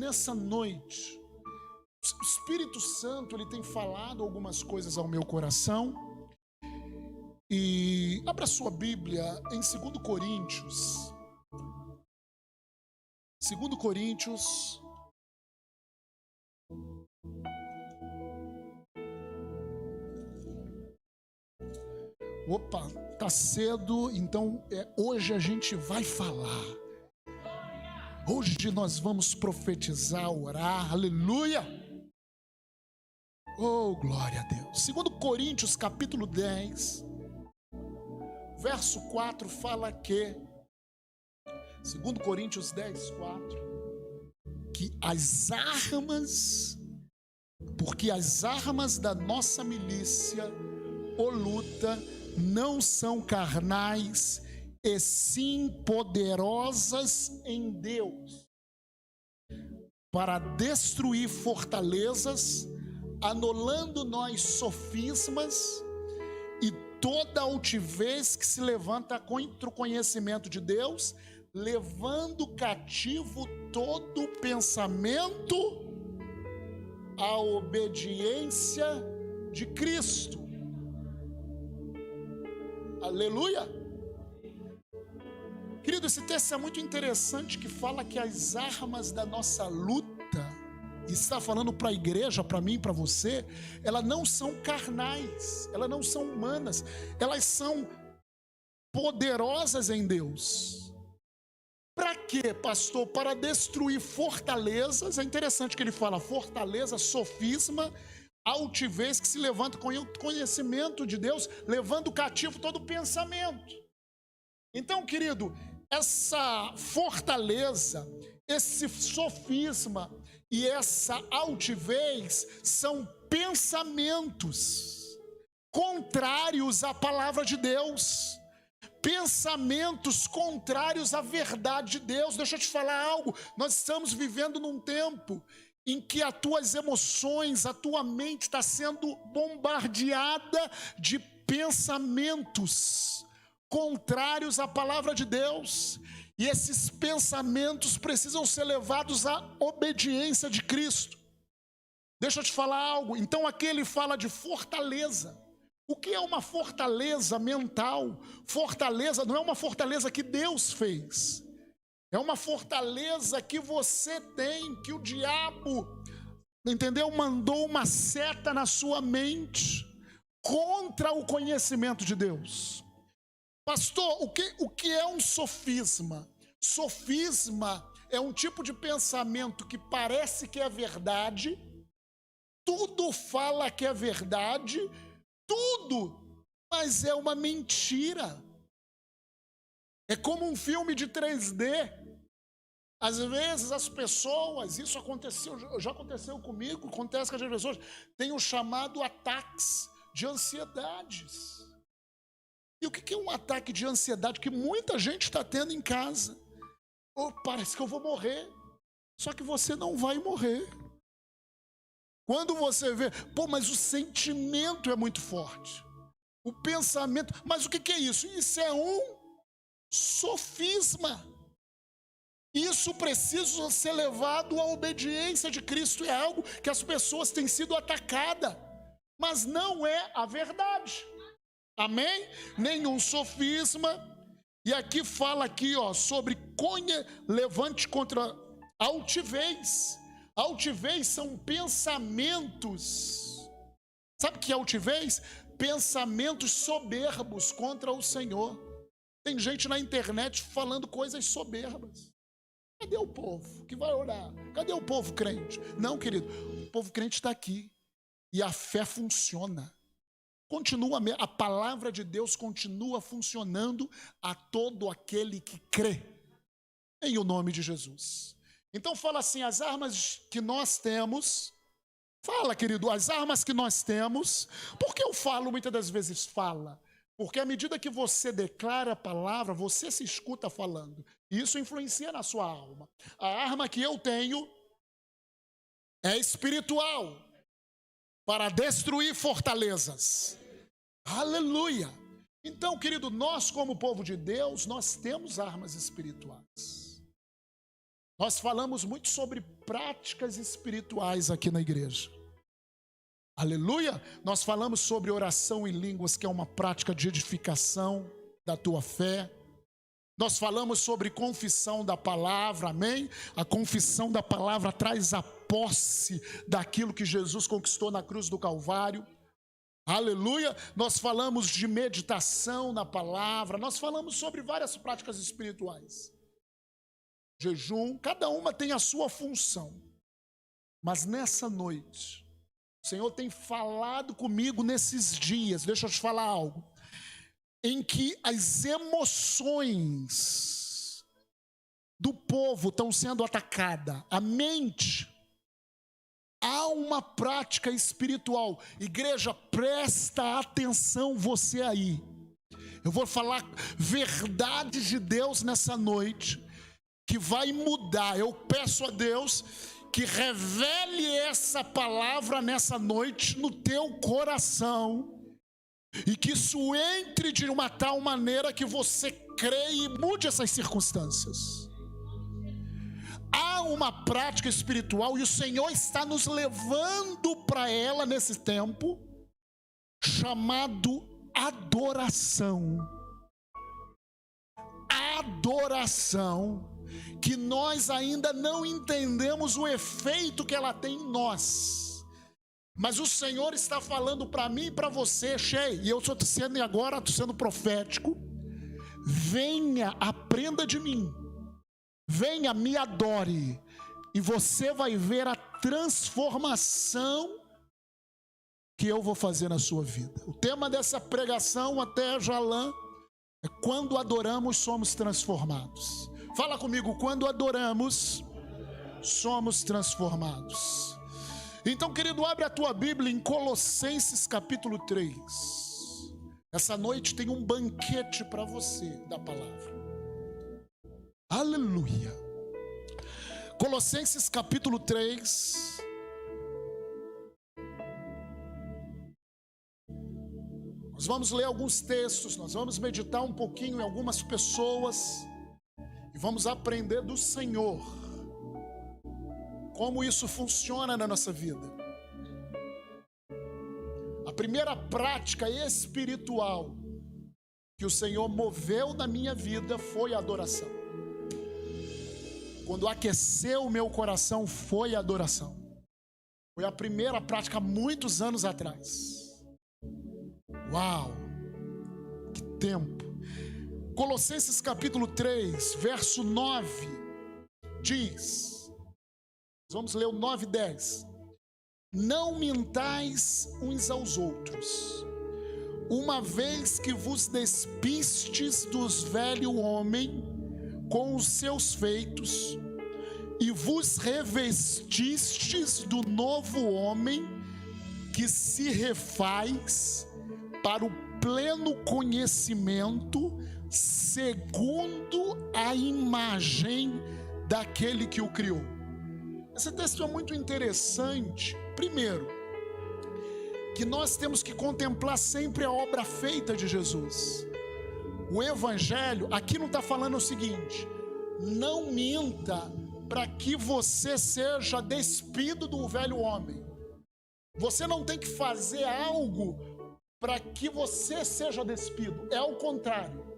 nessa noite, o Espírito Santo, ele tem falado algumas coisas ao meu coração. E abra sua Bíblia em 2 Coríntios. 2 Coríntios. Opa, tá cedo, então hoje a gente vai falar. Hoje nós vamos profetizar, orar, aleluia. Oh, glória a Deus. 2 Coríntios capítulo 10, verso 4 fala que, 2 Coríntios 10, 4, que as armas, porque as armas da nossa milícia ou luta não são carnais, e sim poderosas em Deus, para destruir fortalezas, anulando nós sofismas e toda altivez que se levanta contra o conhecimento de Deus, levando cativo todo pensamento à obediência de Cristo. Aleluia! Querido, esse texto é muito interessante, que fala que as armas da nossa luta, e está falando para a igreja, para mim, para você, elas não são carnais, elas não são humanas, elas são poderosas em Deus. Para quê, pastor? Para destruir fortalezas. É interessante que ele fala fortaleza, sofisma, altivez que se levanta com o conhecimento de Deus, levando cativo todo pensamento. Então, querido, essa fortaleza, esse sofisma e essa altivez são pensamentos contrários à palavra de Deus, pensamentos contrários à verdade de Deus. Deixa eu te falar algo, nós estamos vivendo num tempo em que as tuas emoções, a tua mente está sendo bombardeada de pensamentos contrários à palavra de Deus, e esses pensamentos precisam ser levados à obediência de Cristo. Deixa eu te falar algo. Então aqui ele fala de fortaleza. O que é uma fortaleza mental? Fortaleza não é uma fortaleza que Deus fez, é uma fortaleza que você tem, que o diabo, entendeu? Mandou uma seta na sua mente contra o conhecimento de Deus. Pastor, o que é um sofisma? Sofisma é um tipo de pensamento que parece que é verdade, tudo fala que é verdade, tudo, mas é uma mentira. É como um filme de 3D. Às vezes as pessoas, isso aconteceu, já aconteceu comigo, acontece com as pessoas, tem o chamado ataques de ansiedades. E o que é um ataque de ansiedade que muita gente está tendo em casa? Oh, parece que eu vou morrer. Só que você não vai morrer. Quando você vê, mas o sentimento é muito forte. O pensamento, mas o que é isso? Isso é um sofisma. Isso precisa ser levado à obediência de Cristo. É algo que as pessoas têm sido atacadas, mas não é a verdade. Amém? Nenhum sofisma. E aqui fala aqui, sobre levante contra altivez. Altivez são pensamentos. Sabe o que é altivez? Pensamentos soberbos contra o Senhor. Tem gente na internet falando coisas soberbas. Cadê o povo que vai orar? Cadê o povo crente? Não, querido, o povo crente está aqui. E a fé funciona. A palavra de Deus continua funcionando a todo aquele que crê, em o nome de Jesus. Então fala assim, as armas que nós temos, fala, querido, as armas que nós temos. Por que eu falo muitas das vezes fala? Porque à medida que você declara a palavra, você se escuta falando, e isso influencia na sua alma. A arma que eu tenho é espiritual, para destruir fortalezas. Aleluia! Então, querido, nós como povo de Deus, nós temos armas espirituais. Nós falamos muito sobre práticas espirituais aqui na igreja. Aleluia! Nós falamos sobre oração em línguas, que é uma prática de edificação da tua fé. Nós falamos sobre confissão da palavra, amém? A confissão da palavra traz a posse daquilo que Jesus conquistou na cruz do Calvário. Aleluia! Nós falamos de meditação na palavra, nós falamos sobre várias práticas espirituais. Jejum, cada uma tem a sua função. Mas nessa noite, o Senhor tem falado comigo nesses dias, deixa eu te falar algo, em que as emoções do povo estão sendo atacadas, a mente. Há uma prática espiritual. Igreja, presta atenção você aí. Eu vou falar verdades de Deus nessa noite, que vai mudar. Eu peço a Deus que revele essa palavra nessa noite no teu coração, e que isso entre de uma tal maneira que você creia e mude essas circunstâncias. Há uma prática espiritual e o Senhor está nos levando para ela nesse tempo, chamado adoração. Adoração, que nós ainda não entendemos o efeito que ela tem em nós. Mas o Senhor está falando para mim e para você, e eu estou sendo agora, estou sendo profético. Venha, aprenda de mim. Venha, me adore, e você vai ver a transformação que eu vou fazer na sua vida. O tema dessa pregação, até Jalã, é quando adoramos, somos transformados. Fala comigo, quando adoramos, somos transformados. Então, querido, abre a tua Bíblia em Colossenses capítulo 3. Essa noite tem um banquete para você da palavra. Aleluia. Colossenses capítulo 3. Nós vamos ler alguns textos, nós vamos meditar um pouquinho em algumas pessoas e vamos aprender do Senhor como isso funciona na nossa vida. A primeira prática espiritual que o Senhor moveu na minha vida foi a adoração. Quando aqueceu o meu coração foi a adoração. Foi a primeira prática há muitos anos atrás. Uau! Que tempo! Colossenses capítulo 3, verso 9, diz... Vamos ler o 9 e 10. Não mintais uns aos outros, uma vez que vos despistes dos velho homem com os seus feitos, e vos revestistes do novo homem, que se refaz para o pleno conhecimento, segundo a imagem daquele que o criou. Esse texto é muito interessante. Primeiro, que nós temos que contemplar sempre a obra feita de Jesus. O Evangelho, aqui não está falando o seguinte: não minta para que você seja despido do velho homem. Você não tem que fazer algo para que você seja despido. É o contrário.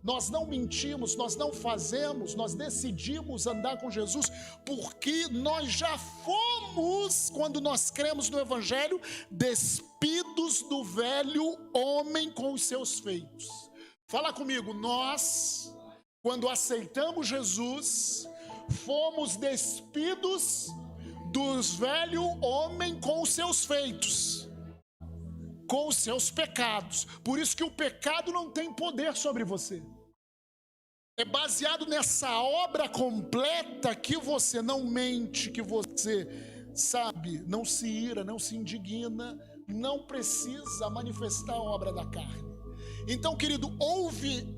Nós não mentimos, nós não fazemos, nós decidimos andar com Jesus, porque nós já fomos, quando nós cremos no Evangelho, despidos do velho homem com os seus feitos. Fala comigo, nós, quando aceitamos Jesus, fomos despidos dos velho homem com os seus feitos, com os seus pecados. Por isso que o pecado não tem poder sobre você. É baseado nessa obra completa que você não mente, que você, sabe, não se ira, não se indigna, não precisa manifestar a obra da carne. Então, querido,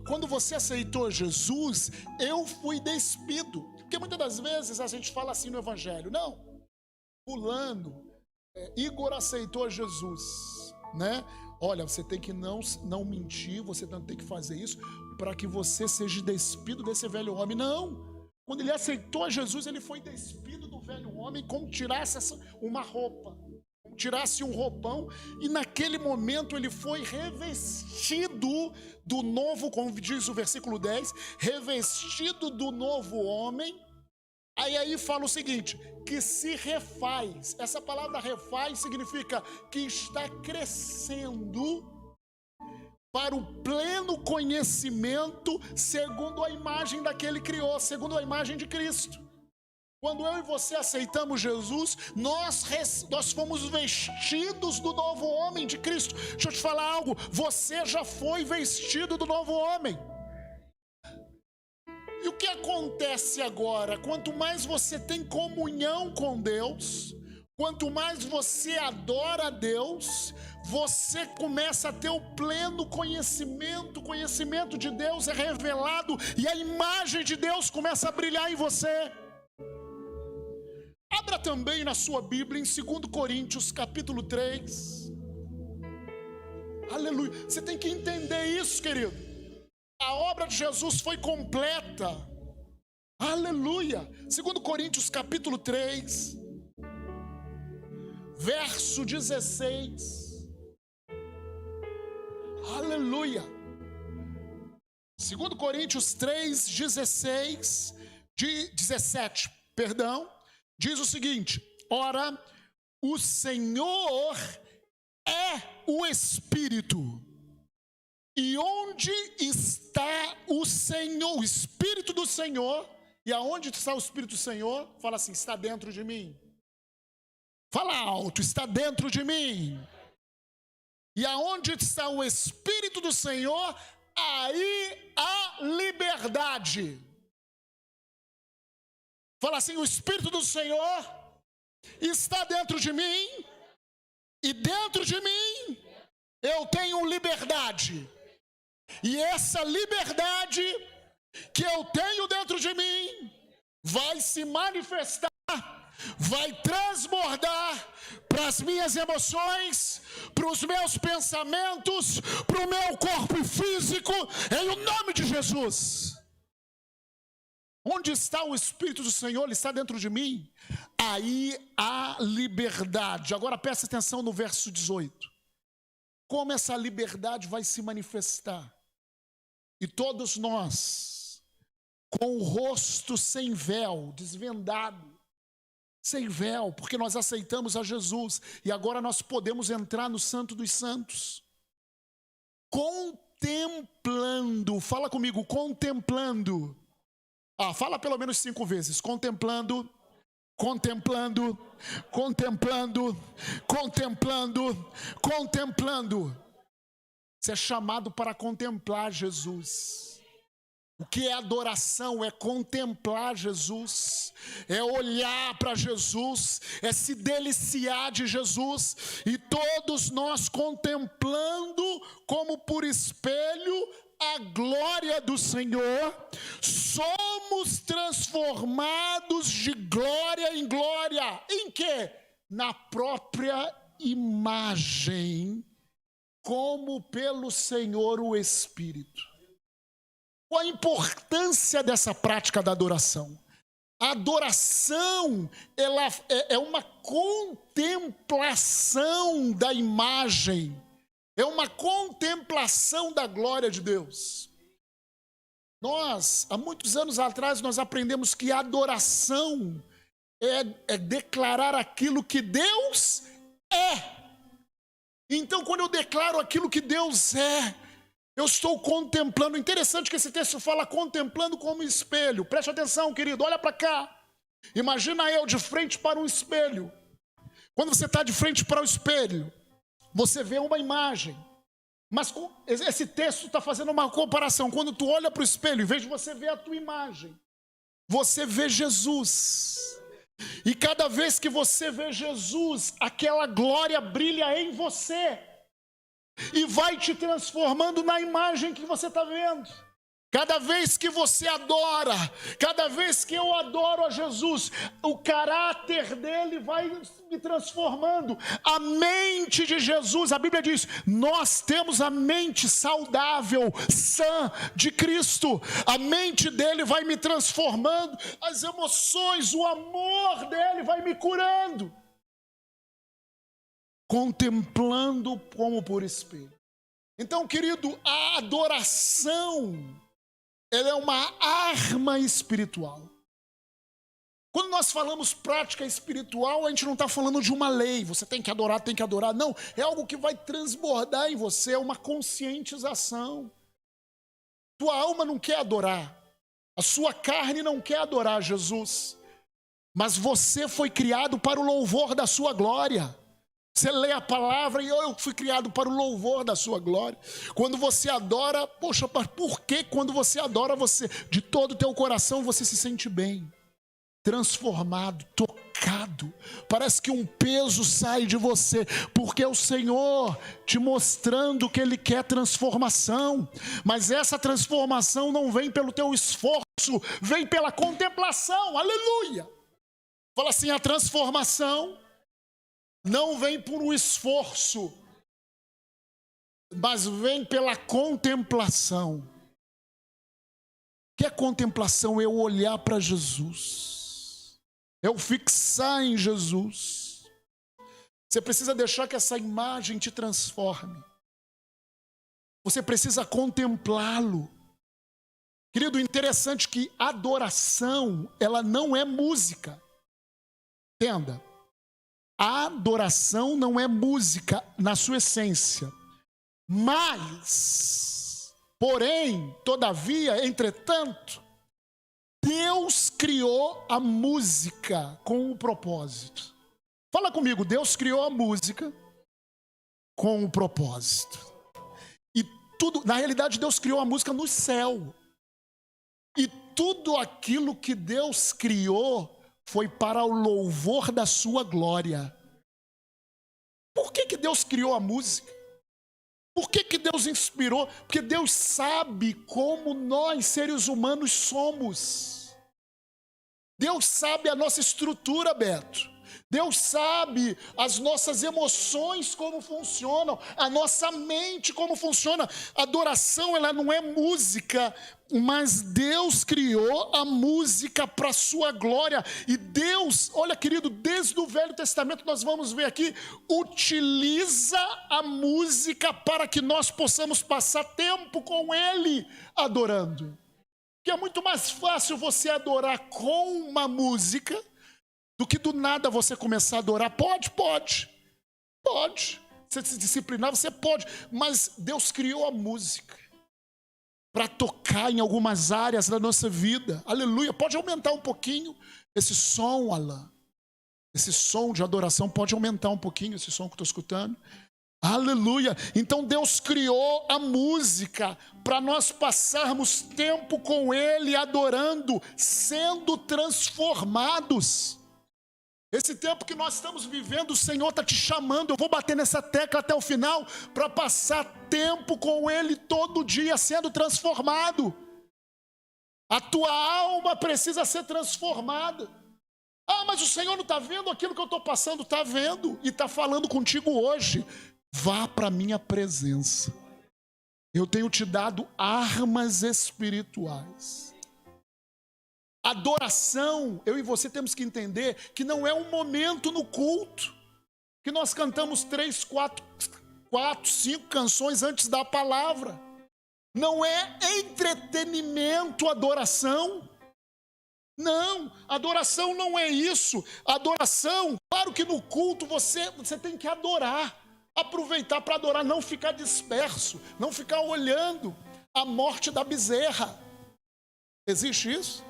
quando você aceitou Jesus, eu fui despido. Porque muitas das vezes a gente fala assim no Evangelho: não, fulano, Igor aceitou Jesus, né? Olha, você tem que não mentir, você não tem que fazer isso para que você seja despido desse velho homem. Não, Quando ele aceitou Jesus, ele foi despido do velho homem como tirasse uma roupa, como tirasse um roupão, e naquele momento ele foi revestido do novo, como diz o versículo 10, revestido do novo homem. Aí fala o seguinte, que se refaz. Essa palavra refaz significa que está crescendo para o pleno conhecimento segundo a imagem daquele que criou, segundo a imagem de Cristo. Quando eu e você aceitamos Jesus, nós fomos vestidos do novo homem de Cristo. Deixa eu te falar algo, você já foi vestido do novo homem. E o que acontece agora? Quanto mais você tem comunhão com Deus, quanto mais você adora a Deus, você começa a ter o pleno conhecimento. O conhecimento de Deus é revelado e a imagem de Deus começa a brilhar em você. Abra também na sua Bíblia em 2 Coríntios capítulo 3. Aleluia. Você tem que entender isso, querido. A obra de Jesus foi completa. Aleluia. 2 Coríntios capítulo 3, verso 16. Aleluia. 2 Coríntios 3, 17, diz o seguinte: ora, o Senhor é o Espírito. E onde está o Senhor, o Espírito do Senhor? E aonde está o Espírito do Senhor? Fala assim, está dentro de mim. Fala alto, está dentro de mim. E aonde está o Espírito do Senhor, aí há liberdade. Fala assim, o Espírito do Senhor está dentro de mim. E dentro de mim eu tenho liberdade. E essa liberdade que eu tenho dentro de mim vai se manifestar, vai transbordar para as minhas emoções, para os meus pensamentos, para o meu corpo físico, em o nome de Jesus. Onde está o Espírito do Senhor? Ele está dentro de mim. Aí há liberdade. Agora presta atenção no verso 18. Como essa liberdade vai se manifestar? E todos nós, com o rosto sem véu, desvendado, sem véu, porque nós aceitamos a Jesus, e agora nós podemos entrar no Santo dos Santos, contemplando, fala comigo, contemplando, fala pelo menos 5 vezes, contemplando, contemplando, contemplando, contemplando, contemplando. Você é chamado para contemplar Jesus. O que é adoração? É contemplar Jesus, é olhar para Jesus, é se deliciar de Jesus. E todos nós contemplando como por espelho a glória do Senhor, somos transformados de glória em glória. Em quê? Na própria imagem, como pelo Senhor o Espírito. Qual a importância dessa prática da adoração? A adoração, ela é uma contemplação da imagem, é uma contemplação da glória de Deus. Nós, há muitos anos atrás, nós aprendemos que a adoração é declarar aquilo que Deus é. Então, quando eu declaro aquilo que Deus é, eu estou contemplando. Interessante que esse texto fala contemplando como espelho. Preste atenção, querido, olha para cá. Imagina eu de frente para um espelho. Quando você está de frente para o espelho, você vê uma imagem. Mas esse texto está fazendo uma comparação. Quando tu olha para o espelho, em vez de você ver a tua imagem, você vê Jesus. E cada vez que você vê Jesus, aquela glória brilha em você e vai te transformando na imagem que você está vendo. Cada vez que você adora, cada vez que eu adoro a Jesus, o caráter dele vai me transformando. A mente de Jesus, a Bíblia diz, nós temos a mente saudável, sã de Cristo. A mente dele vai me transformando, as emoções, o amor dele vai me curando. Contemplando como por espelho. Então, querido, a adoração, ela é uma arma espiritual. Quando nós falamos prática espiritual, a gente não está falando de uma lei, você tem que adorar, não, é algo que vai transbordar em você, é uma conscientização. Tua alma não quer adorar, a sua carne não quer adorar Jesus, mas você foi criado para o louvor da sua glória. Você lê a palavra e eu fui criado para o louvor da sua glória. Quando você adora, poxa, por que quando você adora, você, de todo o teu coração, você se sente bem, transformado, tocado? Parece que um peso sai de você, porque é o Senhor te mostrando que Ele quer transformação. Mas essa transformação não vem pelo teu esforço, vem pela contemplação, aleluia. Fala assim, a transformação não vem por um esforço, mas vem pela contemplação. O que é contemplação? Eu olhar para Jesus, eu fixar em Jesus. Você precisa deixar que essa imagem te transforme. Você precisa contemplá-lo. Querido, interessante que adoração, ela não é música. Entenda. A adoração não é música na sua essência, mas, porém, todavia, entretanto, Deus criou a música com um propósito. Fala comigo, Deus criou a música com um propósito. E tudo, na realidade, Deus criou a música no céu. E tudo aquilo que Deus criou foi para o louvor da sua glória. Por que Deus criou a música? Por que Deus inspirou? Porque Deus sabe como nós, seres humanos, somos. Deus sabe a nossa estrutura, Beto. Deus sabe as nossas emoções como funcionam, a nossa mente como funciona. A adoração, ela não é música, mas Deus criou a música para a sua glória. E Deus, olha querido, desde o Velho Testamento nós vamos ver aqui, utiliza a música para que nós possamos passar tempo com Ele adorando. Que é muito mais fácil você adorar com uma música do que do nada você começar a adorar. Pode. Você se disciplinar, você pode. Mas Deus criou a música para tocar em algumas áreas da nossa vida. Aleluia. Pode aumentar um pouquinho esse som, Alain. Esse som de adoração pode aumentar um pouquinho, esse som que eu estou escutando. Aleluia. Então Deus criou a música para nós passarmos tempo com Ele, adorando, sendo transformados. Esse tempo que nós estamos vivendo, o Senhor está te chamando. Eu vou bater nessa tecla até o final, para passar tempo com Ele todo dia, sendo transformado. A tua alma precisa ser transformada. Ah, mas o Senhor não está vendo aquilo que eu estou passando? Está vendo e está falando contigo hoje. Vá para a minha presença. Eu tenho te dado armas espirituais. Adoração, eu e você temos que entender que não é um momento no culto, que nós cantamos 3, 4, 5 canções antes da palavra. Não é entretenimento, adoração. Não, adoração não é isso. Adoração, claro que no culto você tem que adorar. Aproveitar para adorar, não ficar disperso, não ficar olhando a morte da bezerra. Existe isso?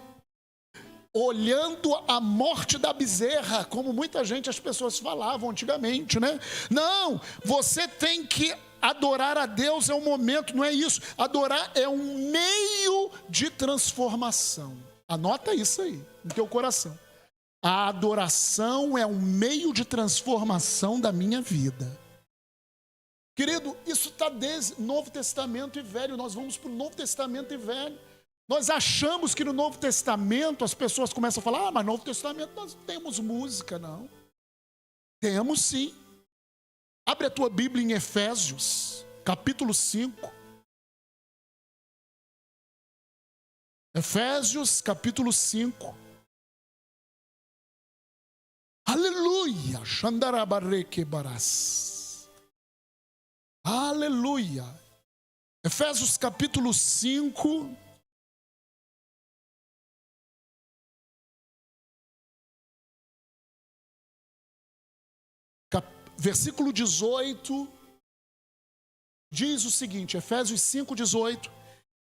Olhando a morte da bezerra, como muita gente, as pessoas falavam antigamente, né? Não, você tem que adorar a Deus, é um momento, não é isso. Adorar é um meio de transformação. Anota isso aí, no teu coração. A adoração é um meio de transformação da minha vida. Querido, isso está desde Novo Testamento e Velho. Nós vamos para o Novo Testamento e Velho. Nós achamos que no Novo Testamento as pessoas começam a falar: mas no Novo Testamento nós não temos música, não. Temos sim. Abre a tua Bíblia em Efésios, capítulo 5. Efésios, capítulo 5. Aleluia! Xandarabarrequebarás. Aleluia! Efésios, capítulo 5. Versículo 18, diz o seguinte, Efésios 5, 18: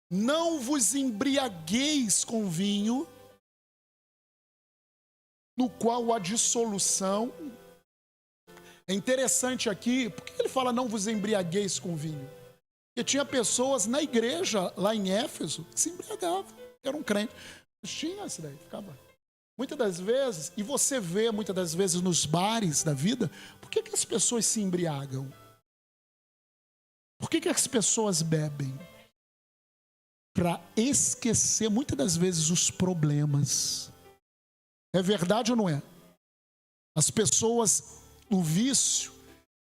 não vos embriagueis com vinho, no qual há dissolução. É interessante aqui, por que ele fala não vos embriagueis com vinho? Porque tinha pessoas na igreja, lá em Éfeso, que se embriagavam, eram crentes. Tinha isso daí, ficava... Muitas das vezes, e você vê muitas das vezes nos bares da vida, por que as pessoas se embriagam? Por que as pessoas bebem? Para esquecer muitas das vezes os problemas. É verdade ou não é? As pessoas, o vício,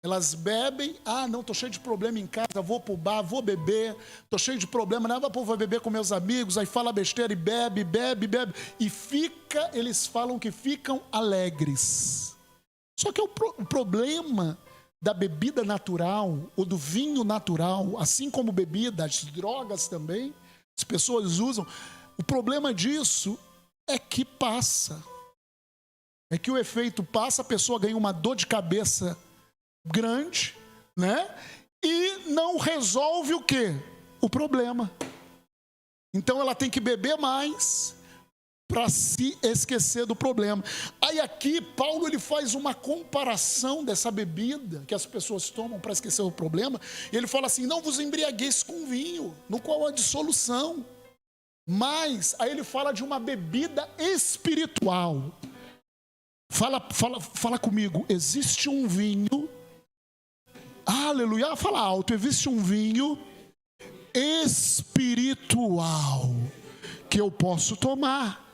elas bebem: ah, não, estou cheio de problema em casa, vou para o bar, vou beber, estou cheio de problema, não, vou beber com meus amigos, aí fala besteira e bebe, e fica, eles falam que ficam alegres. Só que o problema da bebida natural, ou do vinho natural, assim como bebida, as drogas também, as pessoas usam, o problema disso é que passa. É que o efeito passa, a pessoa ganha uma dor de cabeça grande, né? E não resolve o quê? O problema. Então ela tem que beber mais para se esquecer do problema. Aí aqui Paulo ele faz uma comparação dessa bebida que as pessoas tomam para esquecer o problema. E ele fala assim: não vos embriagueis com vinho, no qual há dissolução. Mas aí ele fala de uma bebida espiritual. Fala comigo. Existe um vinho, aleluia, fala alto, existe um vinho espiritual que eu posso tomar.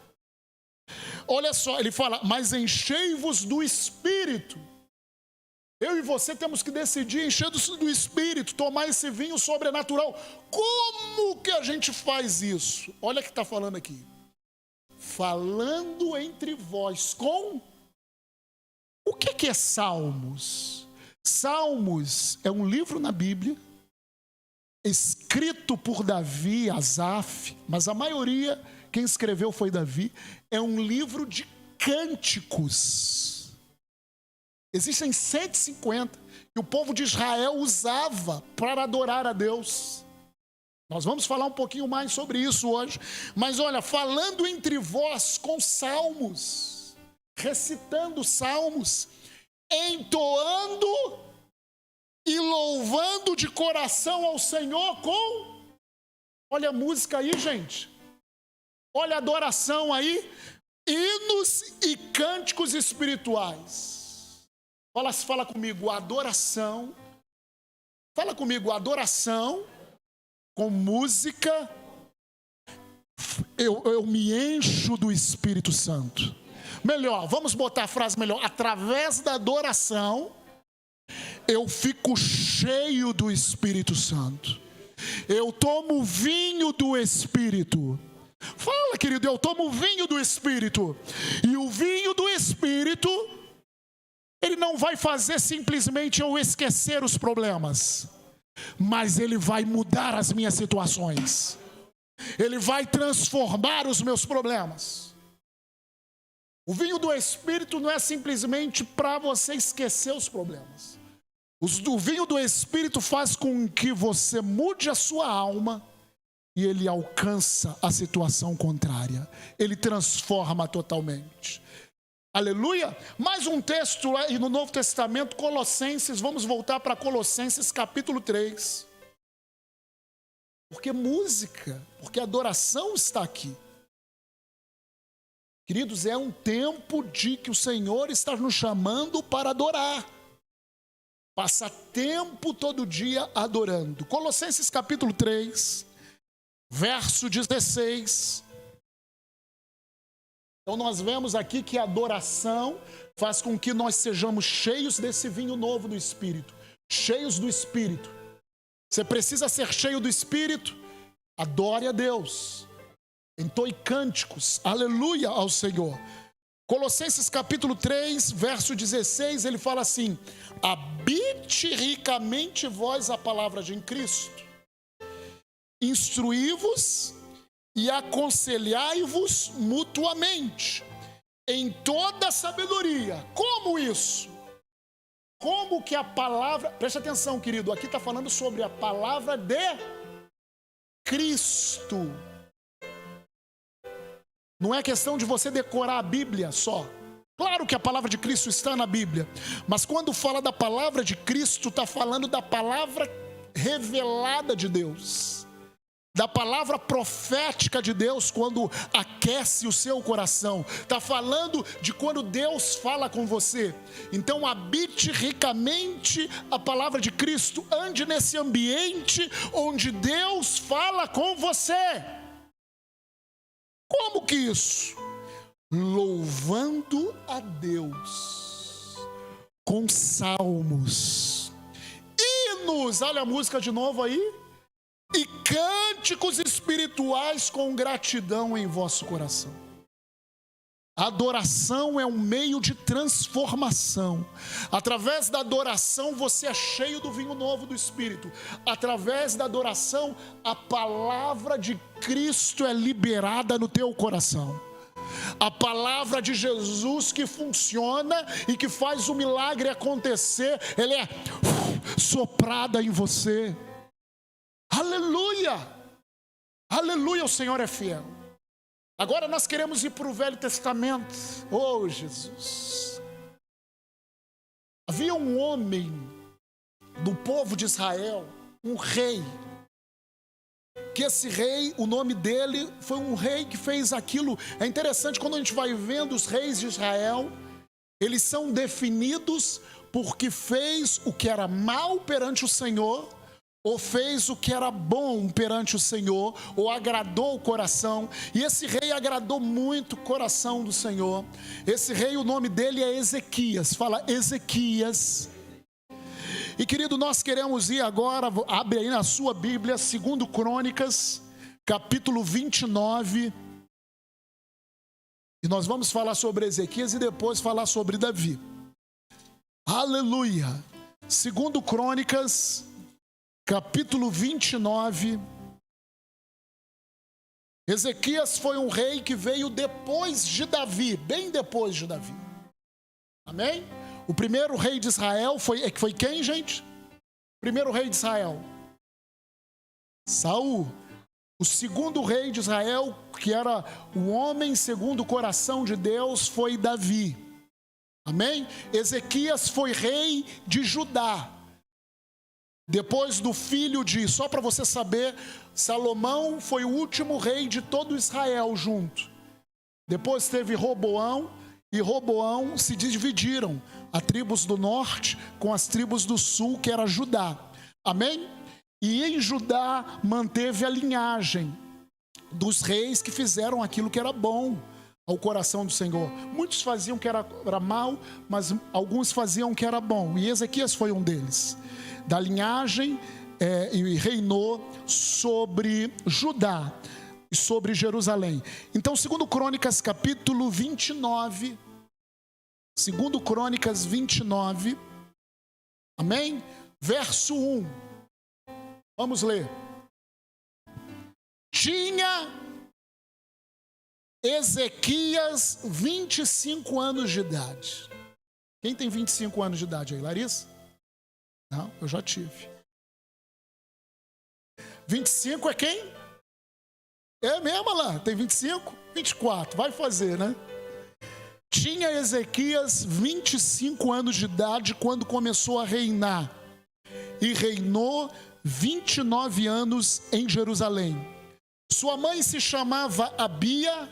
Olha só, ele fala: mas enchei-vos do Espírito. Eu e você temos que decidir encher-nos do Espírito, tomar esse vinho sobrenatural. Como que a gente faz isso? Olha o que está falando aqui: falando entre vós com... O que é Salmos? Salmos é um livro na Bíblia, escrito por Davi, Asaf, mas a maioria, quem escreveu foi Davi. É um livro de cânticos. Existem 150 que o povo de Israel usava para adorar a Deus. Nós vamos falar um pouquinho mais sobre isso hoje. Mas olha, falando entre vós com salmos, recitando salmos, entoando e louvando de coração ao Senhor com... Olha a música aí, gente. Olha a adoração aí. Hinos e cânticos espirituais. Fala comigo, adoração. Fala comigo, adoração com música. Eu me encho do Espírito Santo. Melhor, vamos botar a frase melhor. Através da adoração, eu fico cheio do Espírito Santo. Eu tomo vinho do Espírito. Fala, querido, eu tomo vinho do Espírito. E o vinho do Espírito, ele não vai fazer simplesmente eu esquecer os problemas, mas ele vai mudar as minhas situações. Ele vai transformar os meus problemas. O vinho do Espírito não é simplesmente para você esquecer os problemas. O vinho do Espírito faz com que você mude a sua alma e ele alcança a situação contrária. Ele transforma totalmente. Aleluia! Mais um texto lá no Novo Testamento, Colossenses. Vamos voltar para Colossenses capítulo 3. Porque música, porque adoração está aqui. Queridos, é um tempo de que o Senhor está nos chamando para adorar. Passa tempo todo dia adorando. Colossenses capítulo 3, verso 16. Então nós vemos aqui que a adoração faz com que nós sejamos cheios desse vinho novo do Espírito. Cheios do Espírito. Você precisa ser cheio do Espírito. Adore a Deus. Entoe cânticos. Aleluia ao Senhor. Colossenses capítulo 3, verso 16, ele fala assim: habite ricamente vós a palavra de Cristo. Instruí-vos e aconselhai-vos mutuamente em toda sabedoria. Como isso? Como que a palavra... Preste atenção, querido, aqui está falando sobre a palavra de Cristo. Não é questão de você decorar a Bíblia só. Claro que a palavra de Cristo está na Bíblia, mas quando fala da palavra de Cristo, está falando da palavra revelada de Deus, da palavra profética de Deus, quando aquece o seu coração. Está falando de quando Deus fala com você. Então habite ricamente a palavra de Cristo, ande nesse ambiente onde Deus fala com você. Como que isso? Louvando a Deus com salmos, hinos, olha a música de novo aí, e cânticos espirituais com gratidão em vosso coração. A adoração é um meio de transformação. Através da adoração você é cheio do vinho novo do Espírito. Através da adoração a palavra de Cristo é liberada no teu coração. A palavra de Jesus que funciona e que faz o milagre acontecer, ela é soprada em você. Aleluia! Aleluia, o Senhor é fiel. Agora nós queremos ir para o Velho Testamento. Oh, Jesus! Havia um homem do povo de Israel, um rei, que esse rei, o nome dele foi um rei que fez aquilo. É interessante, quando a gente vai vendo os reis de Israel, eles são definidos porque fez o que era mal perante o Senhor, ou fez o que era bom perante o Senhor, ou agradou o coração. E esse rei agradou muito o coração do Senhor. Esse rei, o nome dele é Ezequias. Fala Ezequias. E querido, nós queremos ir agora, abre aí na sua Bíblia, 2 Crônicas, capítulo 29. E nós vamos falar sobre Ezequias e depois falar sobre Davi. Aleluia! 2 Crônicas, capítulo 29. Ezequias foi um rei que veio depois de Davi, bem depois de Davi. Amém? O primeiro rei de Israel foi quem, gente? O primeiro rei de Israel? Saul. O segundo rei de Israel, que era o homem segundo o coração de Deus, foi Davi. Amém? Ezequias foi rei de Judá. Depois do filho de, só para você saber, Salomão foi o último rei de todo Israel junto. Depois teve Roboão, e Roboão se dividiram, as tribos do norte com as tribos do sul, que era Judá. Amém? E em Judá manteve a linhagem dos reis que fizeram aquilo que era bom ao coração do Senhor. Muitos faziam que era mal, mas alguns faziam que era bom. E Ezequias foi um deles. Da linhagem, e reinou sobre Judá e sobre Jerusalém. Então, 2 Crônicas, capítulo 29. 2 Crônicas 29. Amém? Verso 1. Vamos ler. Tinha Ezequias 25 anos de idade. Quem tem 25 anos de idade aí? Larissa? Não, eu já tive. 25 é quem? É mesmo lá, tem 25? 24, vai fazer, né? Tinha Ezequias 25 anos de idade quando começou a reinar. E reinou 29 anos em Jerusalém. Sua mãe se chamava Abia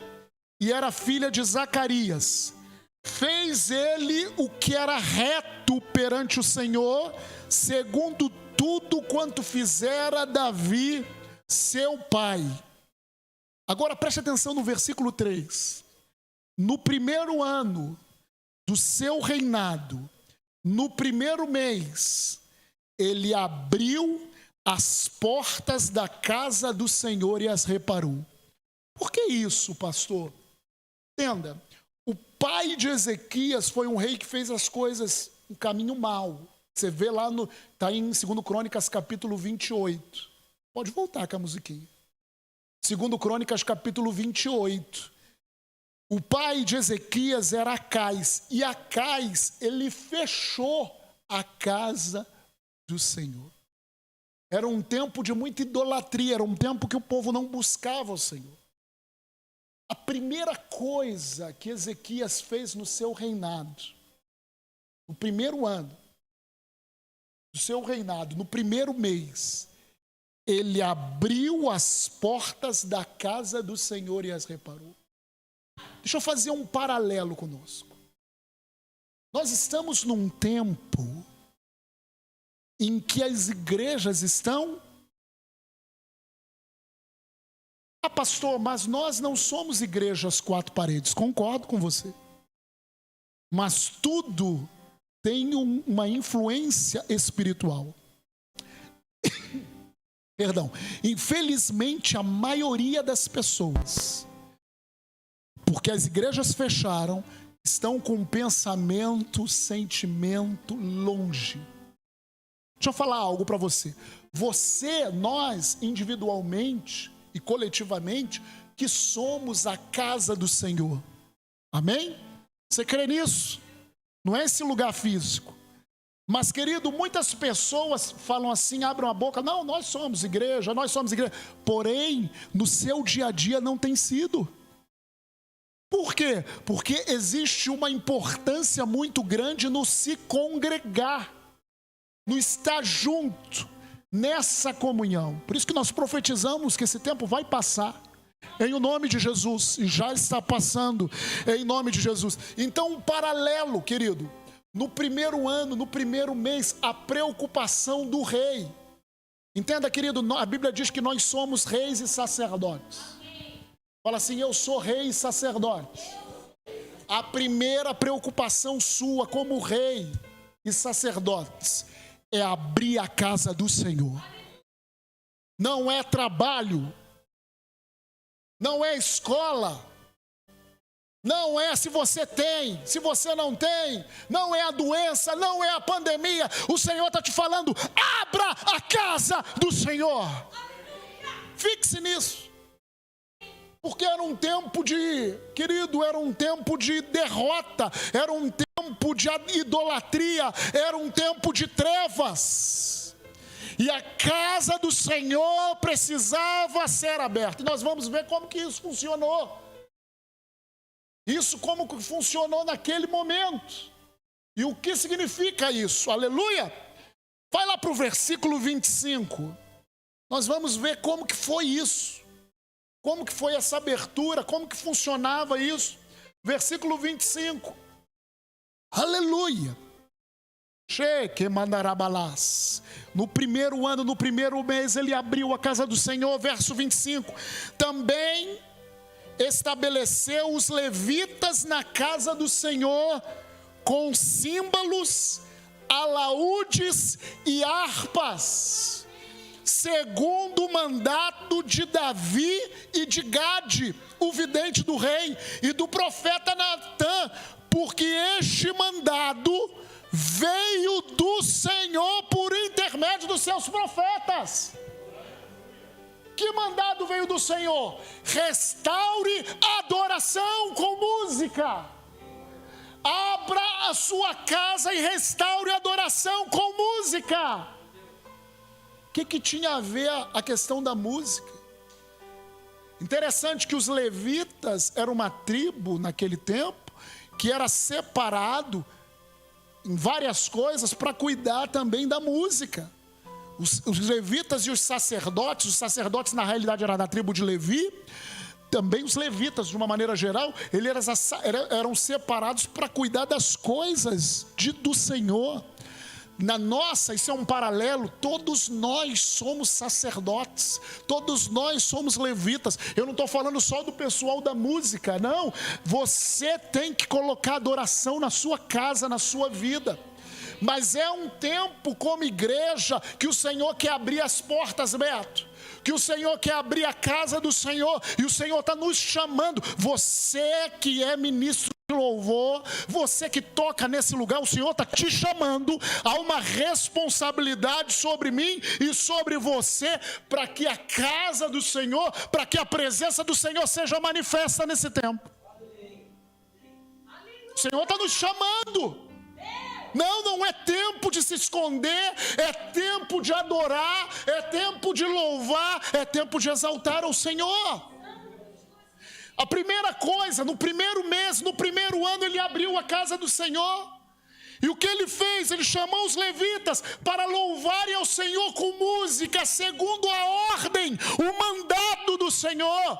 e era filha de Zacarias. Fez ele o que era reto perante o Senhor, segundo tudo quanto fizera Davi, seu pai. Agora preste atenção no versículo 3. No primeiro ano do seu reinado, no primeiro mês, ele abriu as portas da casa do Senhor e as reparou. Por que isso, pastor? Entenda, o pai de Ezequias foi um rei que fez as coisas um caminho mau. Você vê lá, está em 2 Crônicas capítulo 28. Pode voltar com a musiquinha. 2 Crônicas capítulo 28. O pai de Ezequias era Acais, e Acais, ele fechou a casa do Senhor. Era um tempo de muita idolatria, era um tempo que o povo não buscava o Senhor. A primeira coisa que Ezequias fez no seu reinado, no primeiro ano do seu reinado, no primeiro mês, ele abriu as portas da casa do Senhor e as reparou. Deixa eu fazer um paralelo conosco. Nós estamos num tempo em que as igrejas estão... Ah, pastor, mas nós não somos igrejas quatro paredes. Concordo com você. Mas tudo tem uma influência espiritual. Perdão. Infelizmente, a maioria das pessoas, porque as igrejas fecharam, estão com pensamento, sentimento longe. Deixa eu falar algo para você. Nós, individualmente e coletivamente, que somos a casa do Senhor. Amém? Você crê nisso? Não é esse lugar físico. Mas, querido, muitas pessoas falam assim, abrem a boca, não, nós somos igreja. Porém, no seu dia a dia não tem sido. Por quê? Porque existe uma importância muito grande no se congregar, no estar junto, nessa comunhão. Por isso que nós profetizamos que esse tempo vai passar, em o nome de Jesus, e já está passando, em nome de Jesus. Então, um paralelo, querido, no primeiro ano, no primeiro mês, a preocupação do rei. Entenda, querido, a Bíblia diz que nós somos reis e sacerdotes. Fala assim, eu sou rei e sacerdote. A primeira preocupação sua como rei e sacerdotes é abrir a casa do Senhor. Não é trabalho, não é escola, não é se você tem, se você não tem, não é a doença, não é a pandemia. O Senhor está te falando, abra a casa do Senhor. Fixe nisso. Porque era um tempo era um tempo de derrota, era um tempo de idolatria, era um tempo de trevas. E a casa do Senhor precisava ser aberta. E nós vamos ver como que isso funcionou. Isso como que funcionou naquele momento. E o que significa isso? Aleluia! Vai lá para o versículo 25. Nós vamos ver como que foi isso. Como que foi essa abertura? Como que funcionava isso? Versículo 25. Aleluia. Cheque mandarabalás. No primeiro ano, no primeiro mês, ele abriu a casa do Senhor. Verso 25. Também estabeleceu os levitas na casa do Senhor com símbolos, alaúdes e harpas, segundo o mandato de Davi e de Gade, o vidente do rei, e do profeta Natã, porque este mandado veio do Senhor por intermédio dos seus profetas. Que mandado veio do Senhor? Restaure a adoração com música. Abra a sua casa e restaure a adoração com música. O que tinha a ver a questão da música? Interessante que os levitas eram uma tribo naquele tempo que era separado em várias coisas para cuidar também da música. Os levitas e os sacerdotes na realidade eram da tribo de Levi, também os levitas de uma maneira geral, eles eram separados para cuidar das coisas do Senhor, isso é um paralelo, todos nós somos sacerdotes, todos nós somos levitas. Eu não estou falando só do pessoal da música, não. Você tem que colocar adoração na sua casa, na sua vida. Mas é um tempo como igreja que o Senhor quer abrir as portas, Beto, que o Senhor quer abrir a casa do Senhor, e o Senhor está nos chamando. Você que é ministro de louvor, você que toca nesse lugar, o Senhor está te chamando. Há uma responsabilidade sobre mim e sobre você, para que a casa do Senhor, para que a presença do Senhor seja manifesta nesse tempo. O Senhor está nos chamando. Não é tempo de se esconder, é tempo de adorar, é tempo de louvar, é tempo de exaltar ao Senhor. A primeira coisa, no primeiro mês, no primeiro ano, ele abriu a casa do Senhor. E o que ele fez? Ele chamou os levitas para louvarem ao Senhor com música, segundo a ordem, o mandado do Senhor.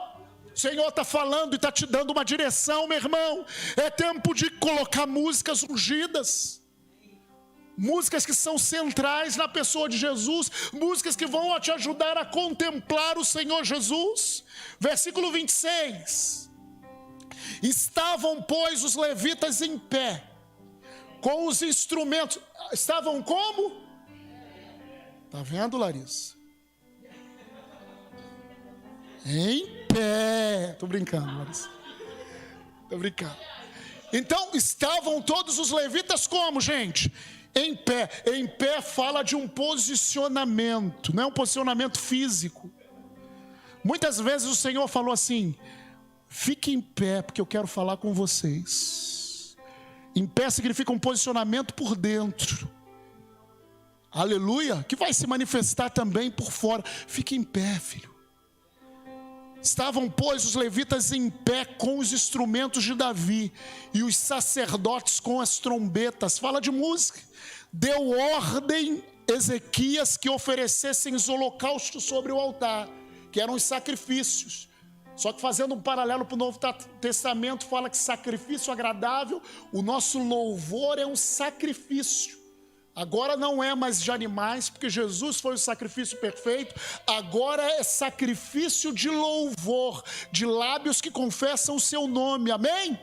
O Senhor está falando e está te dando uma direção, meu irmão. É tempo de colocar músicas ungidas, músicas que são centrais na pessoa de Jesus, músicas que vão te ajudar a contemplar o Senhor Jesus. Versículo 26. Estavam, pois, os levitas em pé, com os instrumentos. Estavam como? Está vendo, Larissa? Em pé. Estou brincando, Larissa. Estou brincando. Então, estavam todos os levitas como, gente? Em pé. Em pé fala de um posicionamento, não é um posicionamento físico. Muitas vezes o Senhor falou assim: fique em pé, porque eu quero falar com vocês. Em pé significa um posicionamento por dentro. Aleluia, que vai se manifestar também por fora. Fique em pé, filho. Estavam, pois, os levitas em pé com os instrumentos de Davi, e os sacerdotes com as trombetas. Fala de música. Deu ordem Ezequias que oferecessem os holocaustos sobre o altar, que eram os sacrifícios. Só que fazendo um paralelo para o Novo Testamento, fala que sacrifício agradável, o nosso louvor é um sacrifício. Agora não é mais de animais, porque Jesus foi o sacrifício perfeito. Agora é sacrifício de louvor, de lábios que confessam o seu nome, amém?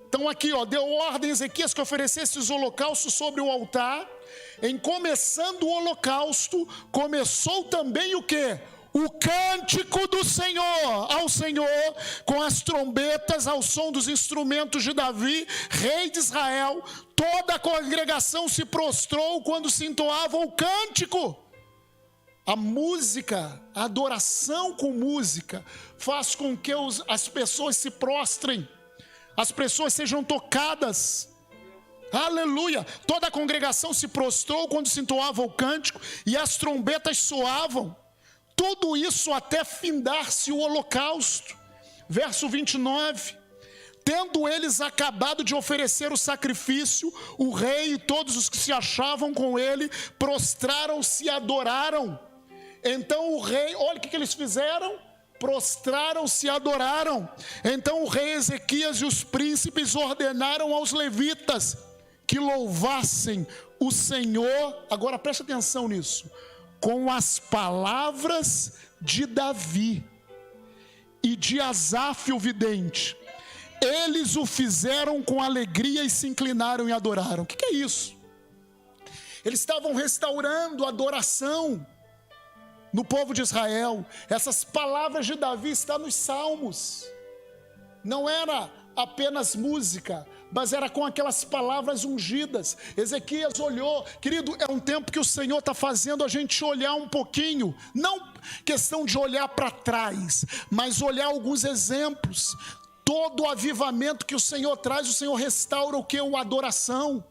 Então aqui, deu ordem a Ezequias que oferecesse os holocaustos sobre o altar. Em começando o holocausto, começou também o quê? O cântico do Senhor, ao Senhor, com as trombetas, ao som dos instrumentos de Davi, rei de Israel. Toda a congregação se prostrou quando se entoava o cântico. A música, a adoração com música, faz com que as pessoas se prostrem, as pessoas sejam tocadas. Aleluia! Toda a congregação se prostrou quando se entoava o cântico e as trombetas soavam. Tudo isso até findar-se o holocausto. Verso 29. Tendo eles acabado de oferecer o sacrifício, o rei e todos os que se achavam com ele prostraram-se e adoraram. Então o rei, olha o que eles fizeram: prostraram-se e adoraram. Então o rei Ezequias e os príncipes ordenaram aos levitas que louvassem o Senhor. Agora preste atenção nisso. Com as palavras de Davi e de Asaf o vidente. Eles o fizeram com alegria e se inclinaram e adoraram. O que é isso? Eles estavam restaurando a adoração no povo de Israel. Essas palavras de Davi estão nos Salmos. Não era apenas música, mas era com aquelas palavras ungidas. Ezequias olhou. Querido, é um tempo que o Senhor está fazendo a gente olhar um pouquinho, não questão de olhar para trás, mas olhar alguns exemplos. Todo o avivamento que o Senhor traz, o Senhor restaura o que? A adoração.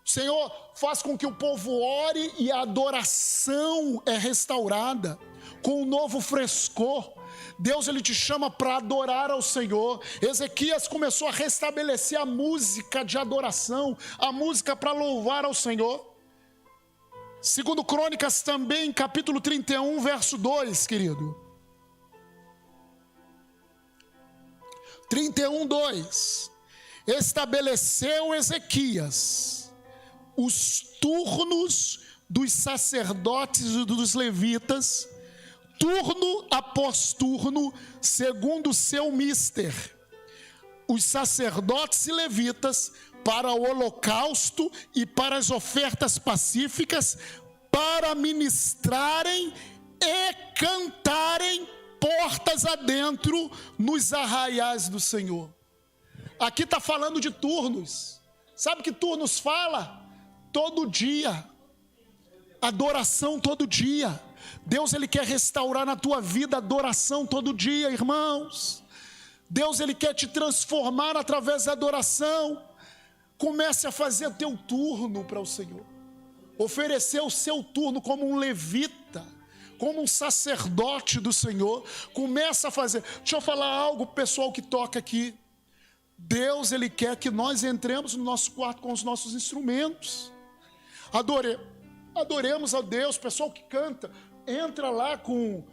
O Senhor faz com que o povo ore e a adoração é restaurada com um novo frescor. Deus, Ele te chama para adorar ao Senhor. Ezequias começou a restabelecer a música de adoração, a música para louvar ao Senhor. Segundo Crônicas também, capítulo 31, verso 2, querido. 31, 2. Estabeleceu Ezequias os turnos dos sacerdotes e dos levitas, turno após turno, segundo o seu mister. Os sacerdotes e levitas para o holocausto e para as ofertas pacíficas, para ministrarem e cantarem portas adentro nos arraiais do Senhor. Aqui está falando de turnos. Sabe que turnos fala? Todo dia. Adoração todo dia. Deus, Ele quer restaurar na tua vida adoração todo dia, irmãos. Deus, Ele quer te transformar através da adoração. Comece a fazer o teu turno para o Senhor. Oferecer o seu turno como um levita, como um sacerdote do Senhor. Começa a fazer. Deixa eu falar algo pro pessoal que toca aqui. Deus, Ele quer que nós entremos no nosso quarto com os nossos instrumentos. Adoremos a Deus. Pessoal que canta, entra lá com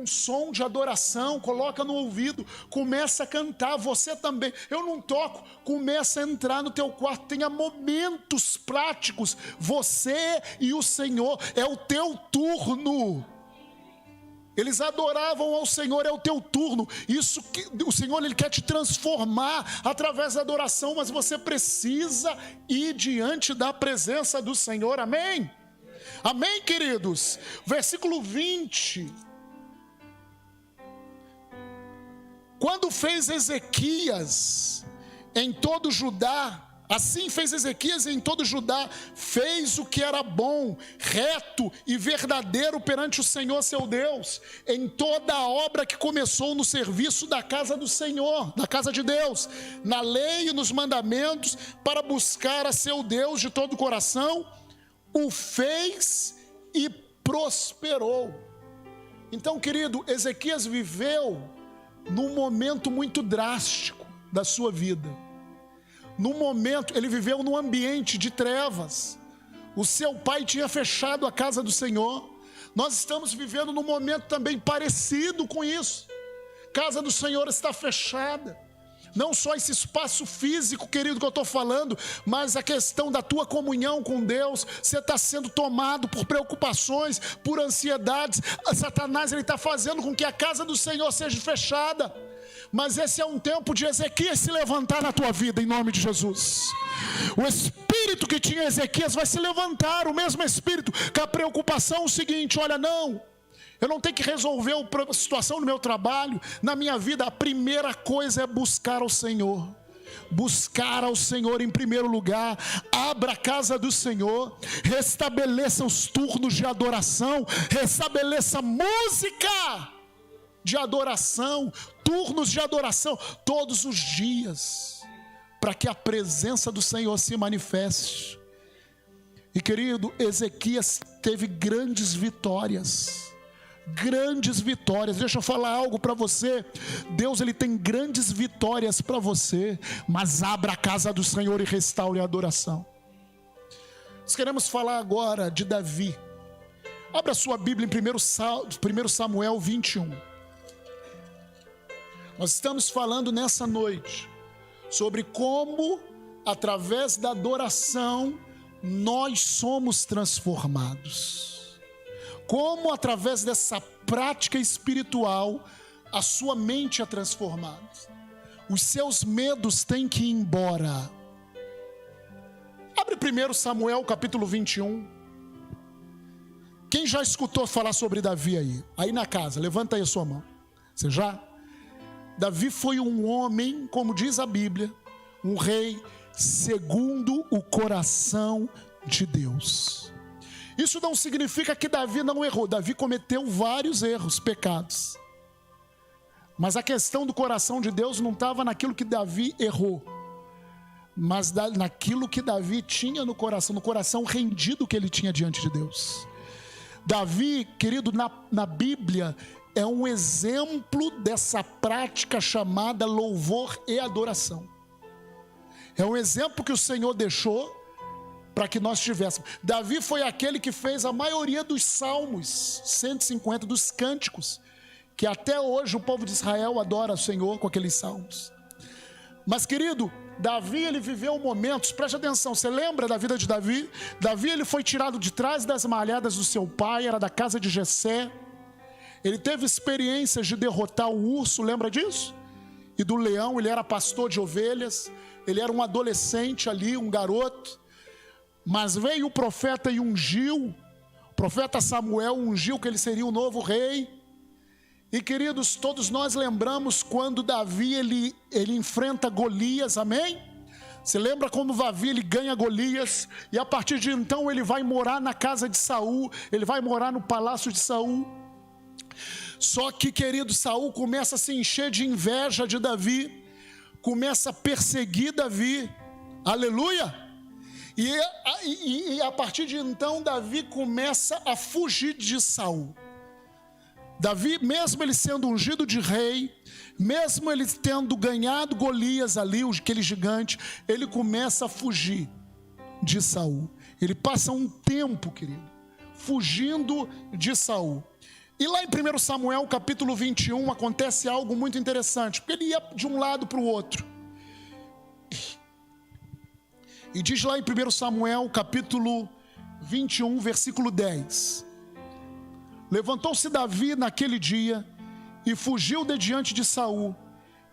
som de adoração, coloca no ouvido, começa a cantar. Você também, eu não toco, começa a entrar no teu quarto, tenha momentos práticos, você e o Senhor, é o teu turno. Eles adoravam ao Senhor, é o teu turno. Isso que o Senhor, Ele quer te transformar através da adoração, mas você precisa ir diante da presença do Senhor, amém? Amém, queridos? Versículo 20. Quando fez Ezequias em todo Judá, assim fez Ezequias em todo Judá, fez o que era bom, reto e verdadeiro perante o Senhor seu Deus, em toda a obra que começou no serviço da casa do Senhor, da casa de Deus, na lei e nos mandamentos, para buscar a seu Deus de todo o coração, o fez e prosperou. Então, querido, Ezequias viveu num momento muito drástico da sua vida. No momento, ele viveu num ambiente de trevas. O seu pai tinha fechado a casa do Senhor. Nós estamos vivendo num momento também parecido com isso. Casa do Senhor está fechada. Não só esse espaço físico, querido, que eu estou falando, mas a questão da tua comunhão com Deus. Você está sendo tomado por preocupações, por ansiedades. Satanás, ele está fazendo com que a casa do Senhor seja fechada. Mas esse é um tempo de Ezequias se levantar na tua vida, em nome de Jesus. O espírito que tinha Ezequias vai se levantar, o mesmo espírito, com a preocupação o seguinte: olha, não, eu não tenho que resolver a situação no meu trabalho, na minha vida. A primeira coisa é buscar ao Senhor. Buscar ao Senhor em primeiro lugar. Abra a casa do Senhor, restabeleça os turnos de adoração, restabeleça música de adoração, turnos de adoração todos os dias, para que a presença do Senhor se manifeste. E querido, Ezequias teve grandes vitórias. Grandes vitórias. Deixa eu falar algo para você. Deus, Ele tem grandes vitórias para você, mas abra a casa do Senhor e restaure a adoração. Nós queremos falar agora de Davi. Abra sua Bíblia em 1 Samuel 21. Nós estamos falando nessa noite sobre como, através da adoração, nós somos transformados. Como, através dessa prática espiritual, a sua mente é transformada. Os seus medos têm que ir embora. Abre 1 Samuel capítulo 21. Quem já escutou falar sobre Davi aí? Aí na casa, levanta aí a sua mão. Você já? Davi foi um homem, como diz a Bíblia, um rei segundo o coração de Deus. Isso não significa que Davi não errou. Davi cometeu vários erros, pecados. Mas a questão do coração de Deus não estava naquilo que Davi errou, mas naquilo que Davi tinha no coração rendido que ele tinha diante de Deus. Davi, querido, na Bíblia, é um exemplo dessa prática chamada louvor e adoração. É um exemplo que o Senhor deixou para que nós tivéssemos. Davi foi aquele que fez a maioria dos salmos, 150 dos cânticos, que até hoje o povo de Israel adora o Senhor com aqueles salmos. Mas, querido, Davi, ele viveu momentos, preste atenção, você lembra da vida de Davi? Davi, ele foi tirado de trás das malhadas do seu pai, era da casa de Jessé. Ele teve experiências de derrotar o urso, lembra disso? E do leão, ele era pastor de ovelhas, ele era um adolescente ali, um garoto. Mas veio o profeta e ungiu, o profeta Samuel ungiu que ele seria o novo rei. E queridos, todos nós lembramos quando Davi, ele enfrenta Golias, amém? Você lembra como Davi, ele ganha Golias, e a partir de então ele vai morar na casa de Saul, ele vai morar no palácio de Saul. Só que, querido, Saul começa a se encher de inveja de Davi, começa a perseguir Davi, aleluia! E a partir de então Davi começa a fugir de Saul. Davi, mesmo ele sendo ungido de rei, mesmo ele tendo ganhado Golias ali, aquele gigante, ele começa a fugir de Saul. Ele passa um tempo, querido, fugindo de Saul. E lá em 1 Samuel capítulo 21 acontece algo muito interessante, porque ele ia de um lado para o outro. E diz lá em 1 Samuel capítulo 21 versículo 10: levantou-se Davi naquele dia e fugiu de diante de Saul,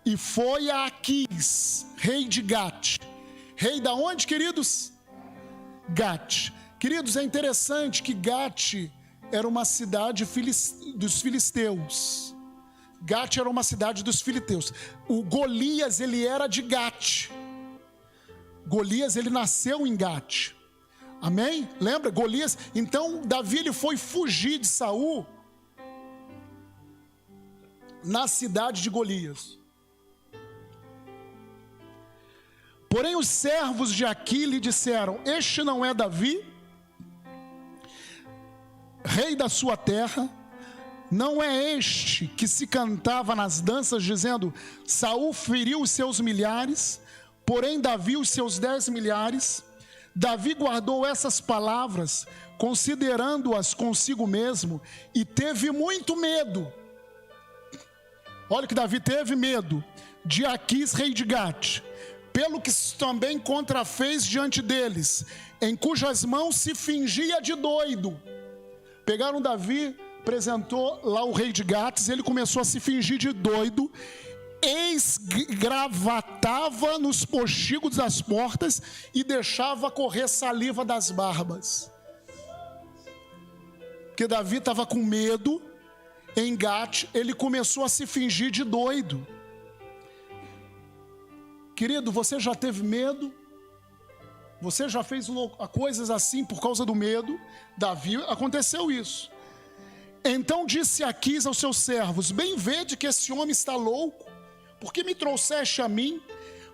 e foi a Aquis, rei de Gate. Rei da onde, queridos? Gate. Queridos, é interessante que Gate era uma cidade dos filisteus. Gate era uma cidade dos filisteus. O Golias, ele era de Gate. Golias, ele nasceu em Gate. Amém? Lembra? Golias. Então Davi, ele foi fugir de Saul na cidade de Golias. Porém os servos de Aqui lhe disseram: este não é Davi, rei da sua terra? Não é este que se cantava nas danças dizendo: Saul feriu os seus milhares, porém Davi os seus 10 milhares? Davi guardou essas palavras, considerando-as consigo mesmo, e teve muito medo. Olha que Davi teve medo de Aquis, rei de Gate, pelo que também contrafez diante deles, em cujas mãos se fingia de doido. Pegaram Davi, apresentou lá o rei de Gates, ele começou a se fingir de doido, esgravatava nos postigos das portas e deixava correr saliva das barbas. Porque Davi estava com medo, em Gate, ele começou a se fingir de doido. Querido, você já teve medo? Você já fez coisas assim por causa do medo? Davi, aconteceu isso. Então disse Aquis aos seus servos: bem vede que esse homem está louco, porque me trouxeste a mim?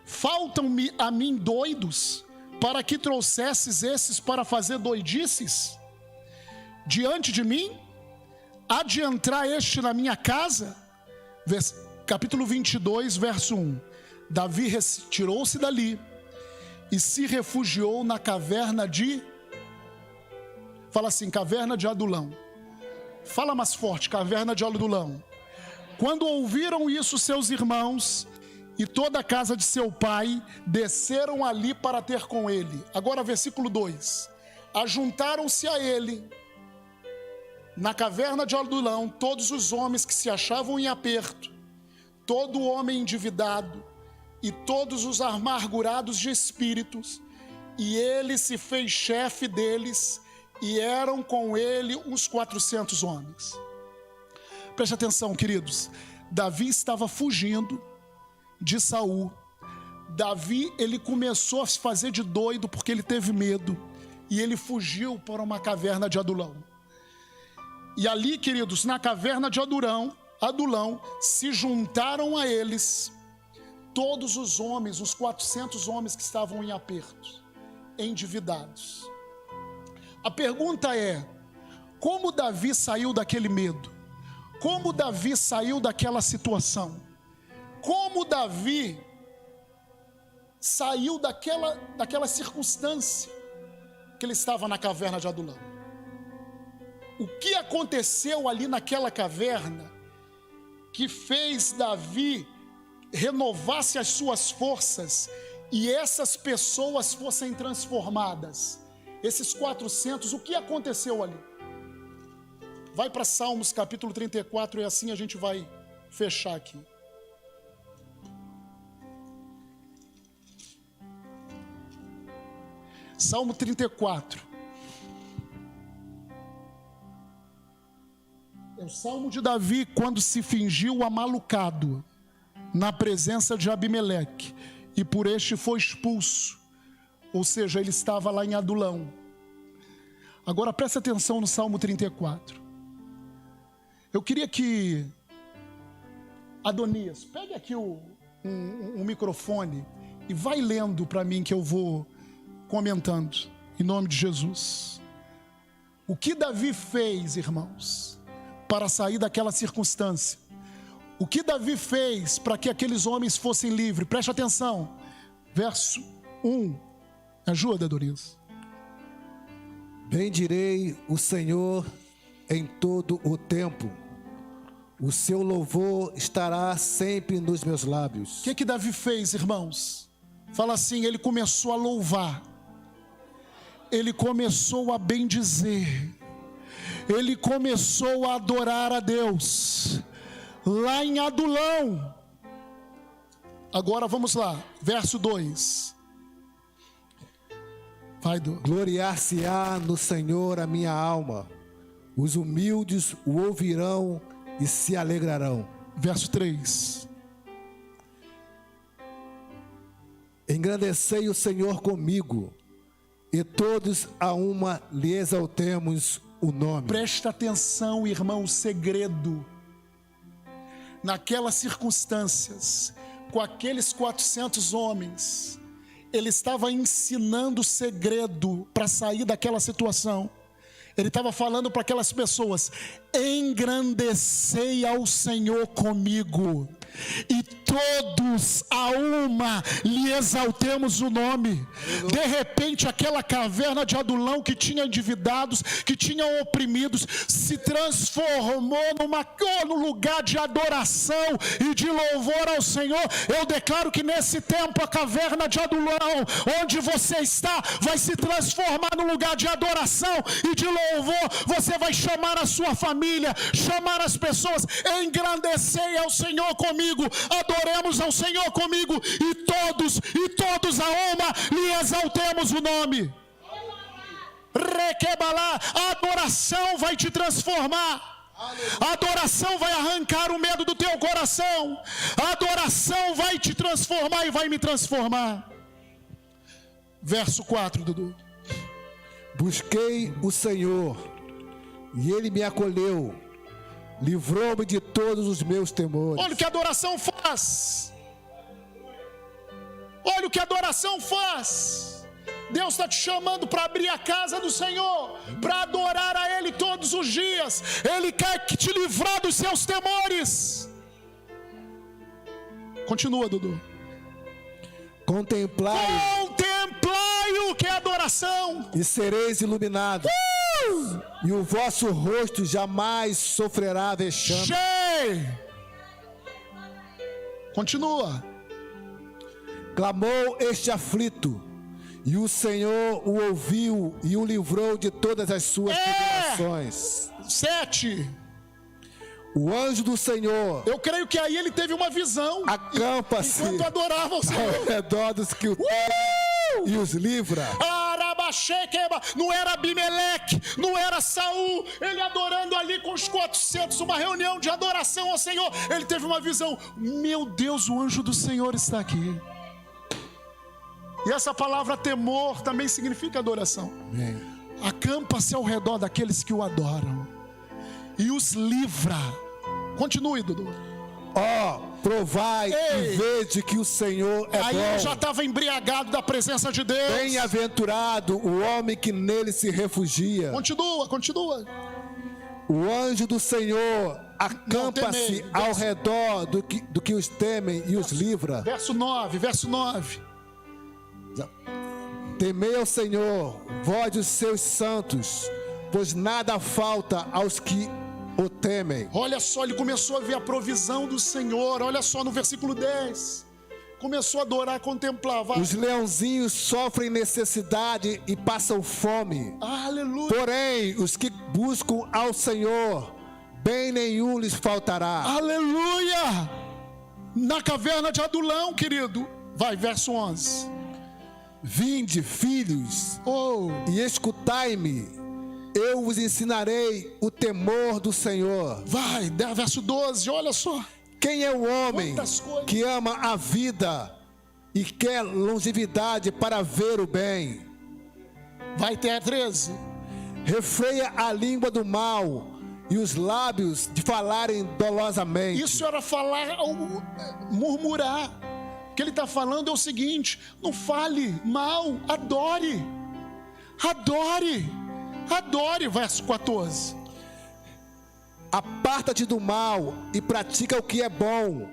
Faltam-me a mim doidos, para que trouxesses esses para fazer doidices diante de mim? Há de entrar este na minha casa? Capítulo 22, verso 1. Davi retirou-se dali e se refugiou na caverna de... Fala assim, caverna de Adulão. Fala mais forte, caverna de Adulão. Quando ouviram isso, seus irmãos e toda a casa de seu pai desceram ali para ter com ele. Agora versículo 2. Ajuntaram-se a ele na caverna de Adulão todos os homens que se achavam em aperto, todo homem endividado e todos os amargurados de espíritos, e ele se fez chefe deles, e eram com ele uns 400 homens. Preste atenção, queridos. Davi estava fugindo de Saul. Davi, ele começou a se fazer de doido porque ele teve medo, e ele fugiu para uma caverna de Adulão. E ali, queridos, na caverna de Adulão, se juntaram a eles todos os homens, os 400 homens que estavam em apertos, endividados. A pergunta é: como Davi saiu daquele medo? Como Davi saiu daquela situação? Como Davi saiu daquela circunstância que ele estava na caverna de Adulão? O que aconteceu ali naquela caverna que fez Davi renovasse as suas forças e essas pessoas fossem transformadas, esses 400, o que aconteceu ali? Vai para Salmos capítulo 34 e assim a gente vai fechar aqui. Salmo 34. É o Salmo de Davi quando se fingiu amalucado na presença de Abimeleque e por este foi expulso. Ou seja, ele estava lá em Adulão. Agora presta atenção no Salmo 34. Eu queria que Adonias, pegue aqui um microfone e vai lendo para mim que eu vou comentando, em nome de Jesus. O que Davi fez, irmãos, para sair daquela circunstância? O que Davi fez para que aqueles homens fossem livres? Preste atenção, verso 1, me ajuda, Adonias. Bendirei o Senhor em todo o tempo, o seu louvor estará sempre nos meus lábios. O que Davi fez, irmãos? Fala assim, ele começou a louvar, ele começou a bendizer, ele começou a adorar a Deus, lá em Adulão. Agora vamos lá, verso 2. Vai, Gloriar-se-á no Senhor a minha alma, os humildes o ouvirão e se alegrarão. Verso 3. Engrandecei o Senhor comigo, e todos a uma lhe exaltemos o nome. Presta atenção, irmão, o segredo. Naquelas circunstâncias, com aqueles 400 homens, ele estava ensinando o segredo para sair daquela situação. Ele estava falando para aquelas pessoas: engrandecei ao Senhor comigo, e todos a uma lhe exaltemos o nome. De repente aquela caverna de Adulão que tinha endividados, que tinha oprimidos, se transformou no lugar de adoração e de louvor ao Senhor. Eu declaro que nesse tempo a caverna de Adulão, onde você está, vai se transformar no lugar de adoração e de louvor. Você vai chamar a sua família, chamar as pessoas: engrandecei ao Senhor comigo, adoremos ao Senhor comigo, e todos a uma lhe exaltemos o nome. Requebalá, a adoração vai te transformar. A adoração vai arrancar o medo do teu coração. A adoração vai te transformar e vai me transformar. Verso 4, Dudu. Busquei o Senhor, e Ele me acolheu, livrou-me de todos os meus temores. Olha o que a adoração faz. Olha o que a adoração faz. Deus está te chamando para abrir a casa do Senhor, para adorar a Ele todos os dias. Ele quer te livrar dos seus temores. Continua, Dudu. Contemplai o que é adoração, e sereis iluminados, e o vosso rosto jamais sofrerá vexame. Continua. Clamou este aflito, e o Senhor o ouviu e o livrou de todas as suas tribulações. 7. O anjo do Senhor, eu creio que aí ele teve uma visão, acampa-se enquanto adorava o Senhor ao redor dos que o temem e os livra. Não era Abimeleque, não era Saul, ele adorando ali com os 400, uma reunião de adoração ao Senhor. Ele teve uma visão: meu Deus, o anjo do Senhor está aqui. E essa palavra temor também significa adoração. Acampa-se ao redor daqueles que o adoram e os livra. Continue, Dudu. Provai e vede que o Senhor é aí bom. Aí eu já estava embriagado da presença de Deus. Bem-aventurado o homem que nele se refugia. Continua. O anjo do Senhor acampa-se ao redor do que os temem e os livra. Verso 9. Temei ao Senhor, vós os seus santos, pois nada falta aos que o temem. Olha só, ele começou a ver a provisão do Senhor. Olha só no versículo 10. Começou a adorar, a contemplar. Vai. Os leãozinhos sofrem necessidade e passam fome. Aleluia. Porém, os que buscam ao Senhor, bem nenhum lhes faltará. Aleluia. Na caverna de Adulão, querido. Vai, verso 11. Vinde, filhos, Oh. e escutai-me. Eu vos ensinarei o temor do Senhor. Vai, verso 12, olha só. Quem é o homem Quantas coisas. que ama a vida e quer longevidade para ver o bem? Vai ter 13. Refreia a língua do mal e os lábios de falarem dolosamente. Isso era falar, murmurar. O que ele está falando é o seguinte: não fale mal, adore. Adore. Adore, verso 14. Aparta-te do mal e pratica o que é bom.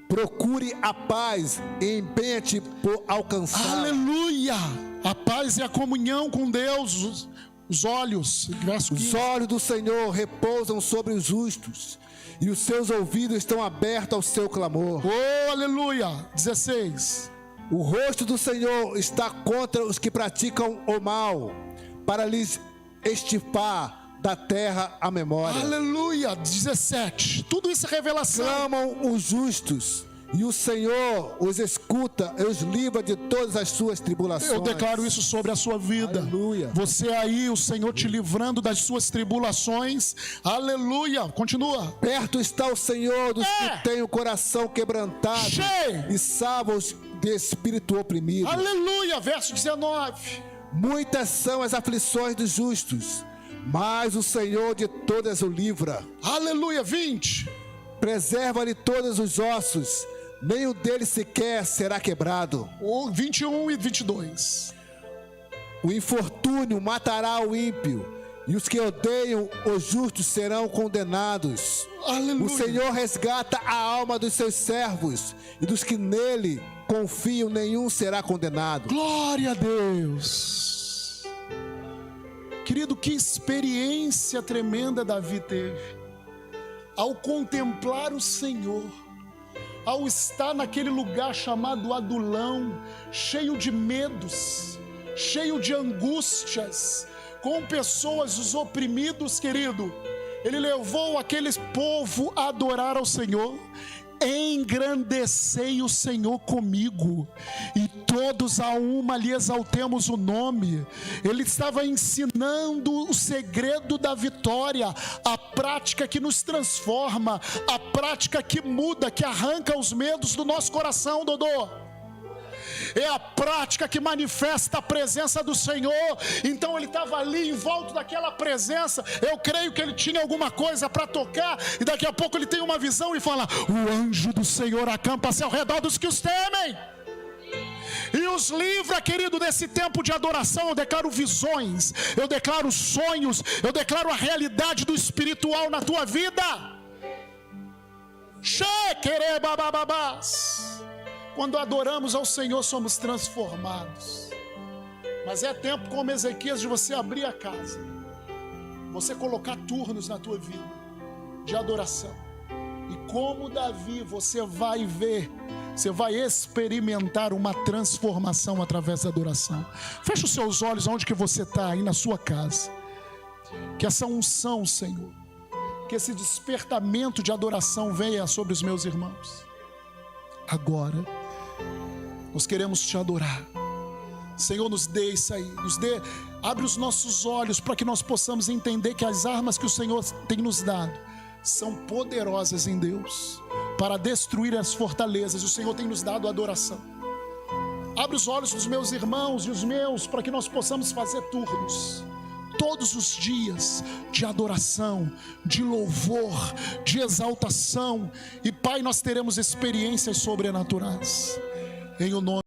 Procure a paz e empenha-te por alcançar. Aleluia! A paz e a comunhão com Deus. Os olhos, verso 15. Os olhos do Senhor repousam sobre os justos, e os seus ouvidos estão abertos ao seu clamor. Oh, aleluia! 16. O rosto do Senhor está contra os que praticam o mal, para lhes extirpar da terra a memória. Aleluia! 17. Tudo isso é revelação. Clamam os justos, e o Senhor os escuta e os livra de todas as suas tribulações. Eu declaro isso sobre a sua vida. Aleluia. Você aí, o Senhor te livrando das suas tribulações. Aleluia. Continua. Perto está o Senhor dos que têm o coração quebrantado Cheio. e salva-os de espírito oprimido. Aleluia. Verso 19. Muitas são as aflições dos justos, mas o Senhor de todas o livra. Aleluia. 20. Preserva-lhe todos os ossos, nenhum deles sequer será quebrado. 21 e 22. O infortúnio matará o ímpio, e os que odeiam os justos serão condenados. Aleluia. O Senhor resgata a alma dos seus servos, e dos que nele confiam nenhum será condenado. Glória a Deus. Querido, que experiência tremenda Davi teve ao contemplar o Senhor, ao estar naquele lugar chamado Adulão, cheio de medos, cheio de angústias, com pessoas, os oprimidos, querido. Ele levou aquele povo a adorar ao Senhor. Engrandecei o Senhor comigo, e todos a uma lhe exaltemos o nome. Ele estava ensinando o segredo da vitória, a prática que nos transforma, a prática que muda, que arranca os medos do nosso coração, Dodô. É a prática que manifesta a presença do Senhor. Então ele estava ali em volta daquela presença. Eu creio que ele tinha alguma coisa para tocar, e daqui a pouco ele tem uma visão e fala: o anjo do Senhor acampa-se ao redor dos que os temem e os livra, querido, desse tempo de adoração. Eu declaro visões, eu declaro sonhos, eu declaro a realidade do espiritual na tua vida. Quando adoramos ao Senhor, somos transformados. Mas é tempo, como Ezequias, de você abrir a casa, você colocar turnos na tua vida de adoração. E como Davi, você vai ver, você vai experimentar uma transformação através da adoração. Feche os seus olhos onde que você está, aí na sua casa. Que essa unção, Senhor, que esse despertamento de adoração venha sobre os meus irmãos. Agora, nós queremos te adorar. Senhor, nos dê isso aí, abre os nossos olhos para que nós possamos entender que as armas que o Senhor tem nos dado são poderosas em Deus para destruir as fortalezas. O Senhor tem nos dado a adoração. Abre os olhos dos meus irmãos e os meus para que nós possamos fazer turnos todos os dias de adoração, de louvor, de exaltação. E Pai, nós teremos experiências sobrenaturais em o nome